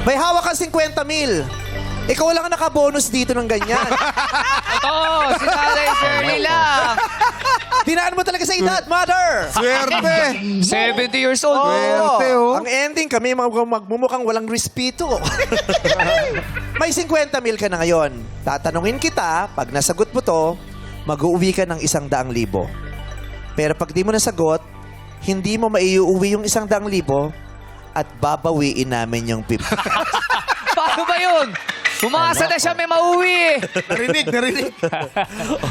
May hawak kang 50,000. Ikaw lang ang naka-bonus dito ng ganyan. Ito, si Nanay Shirley lang. Dinaan mo talaga sa edad, mother! Swerte! 70 years old. Swerte, oh. Ang ending, kami magmumukhang walang respeto. May 50,000 ka na ngayon. Tatanungin kita, pag nasagot mo to, mag-uuwi ka ng 100,000. Pero pag di mo nasagot, hindi mo maiuwi yung 100,000 at babawiin namin yung 50. Paano ba yun? Umasa na siya, may mauwi. Narinig.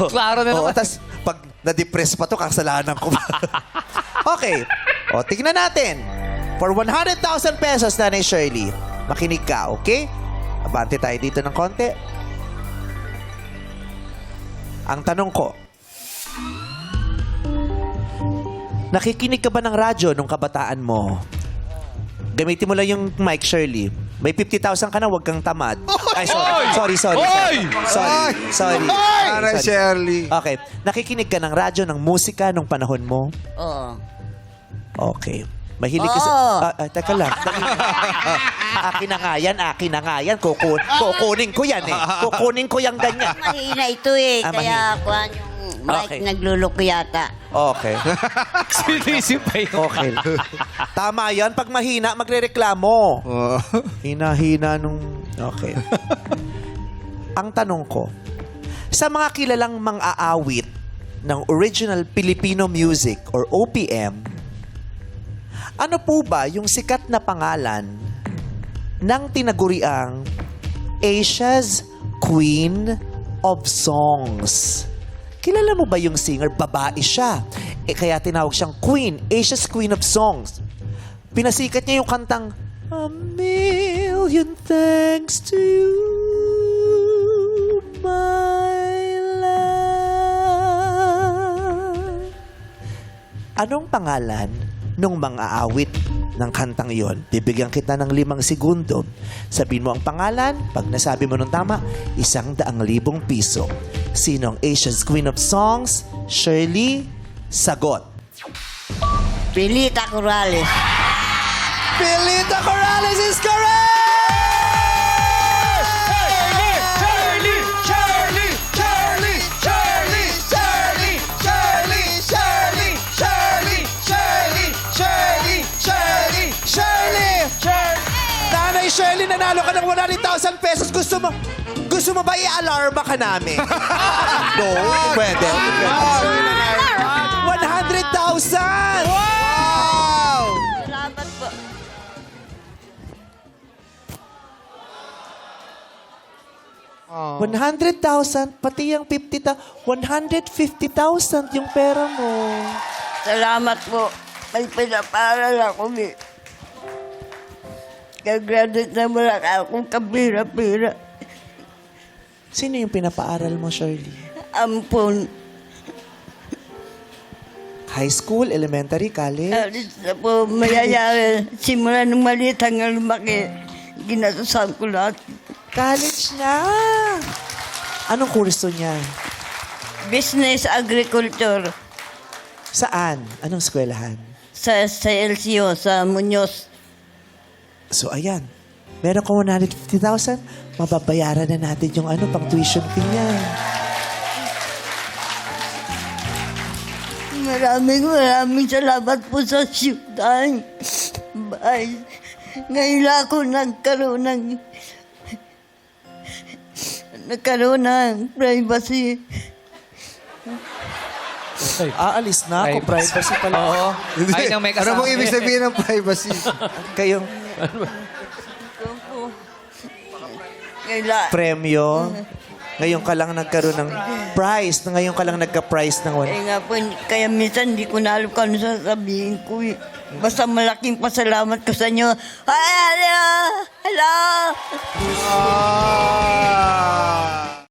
Klaro na Oo, naman. tas pag na-depress pa to, kasalanan ko. Okay. O, tignan natin. For 100,000 pesos, Nanay Shirley, makinig ka, okay? Abante tayo dito ng konti. Ang tanong ko, nakikinig ka ba ng radyo nung kabataan mo? Gamitin mo lang yung mic, Shirley. May 50,000 ka na, huwag kang tamad. Ay, sorry. Sorry. Nanay Shirley. Okay. Nakikinig ka ng radyo, ng musika nung panahon mo? Oo. Okay. Mahilig ka sa... Teka lang. Akin na nga yan. Kukunin ko yan eh. Kukunin ko yung ganyan. Mahina ito eh. Ah, Kaya mahina. kuhan yung mic Okay. nagluloko yata. Okay. Sinisip pa yun. Okay. Tama yan. Pag mahina, magrereklamo. Oh. Hina-hina nung... Okay. Ang tanong ko, sa mga kilalang mang-aawit ng original Filipino music or OPM, ano po ba yung sikat na pangalan ng tinaguriang Asia's Queen of Songs? Kilala mo ba yung singer? Babae siya. Kaya tinawag siyang Queen, Asia's Queen of Songs. Pinasikat niya yung kantang A million thanks to you, my love. Anong pangalan nung mang-aawit ng kantang iyon? Bibigyan kita ng 5 segundo. Sabihin mo ang pangalan. Pag nasabi mo nung tama, 100,000 piso. Sino ang Asia's Queen of Songs? Shirley, sagot. Pilita Corrales. Pilita Corrales is correct! Nanay Shirley, nanalo ka ng 100,000 pesos. Gusto mo ba i-alarma ka namin? No, pwede. 100,000! Wow! Salamat po. Oh. 100,000, pati yung 150,000 yung pera mo. Salamat po. May pinaparal ako eh. Gagraduate na wala akong kapira-pira. Sino yung pinapaaral mo, Shirley? Ampun. High school, elementary, college? Alis na po mayayari. Simula nung maliit hanggang lumaki. Ginatusan ko lahat. College na! Anong kurso niya? Business Agriculture Saan? Anong eskwelahan? sa LCO, sa Muñoz. So, ayan. Meron ka 150,000, mababayaran na natin yung pang tuition fee niya. Maraming salamat po sa siyudad. Bye. Ngayon lang ako nagkaroon ng privacy. Aalis na ako, privacy pala. Oo. Hindi. Ay, nang may Ano kasama. pong ibig sabihin ng privacy? Kayong Ngayon premyo, ngayon ka lang nagkaroon ng prize, ngayon ka lang nagka-prize ng nga po, kaya minsan hindi ko na alam kung ano sasabihin ko eh. Basta malaking pasalamat ko sa inyo. Ay, hello! Hello! Ah.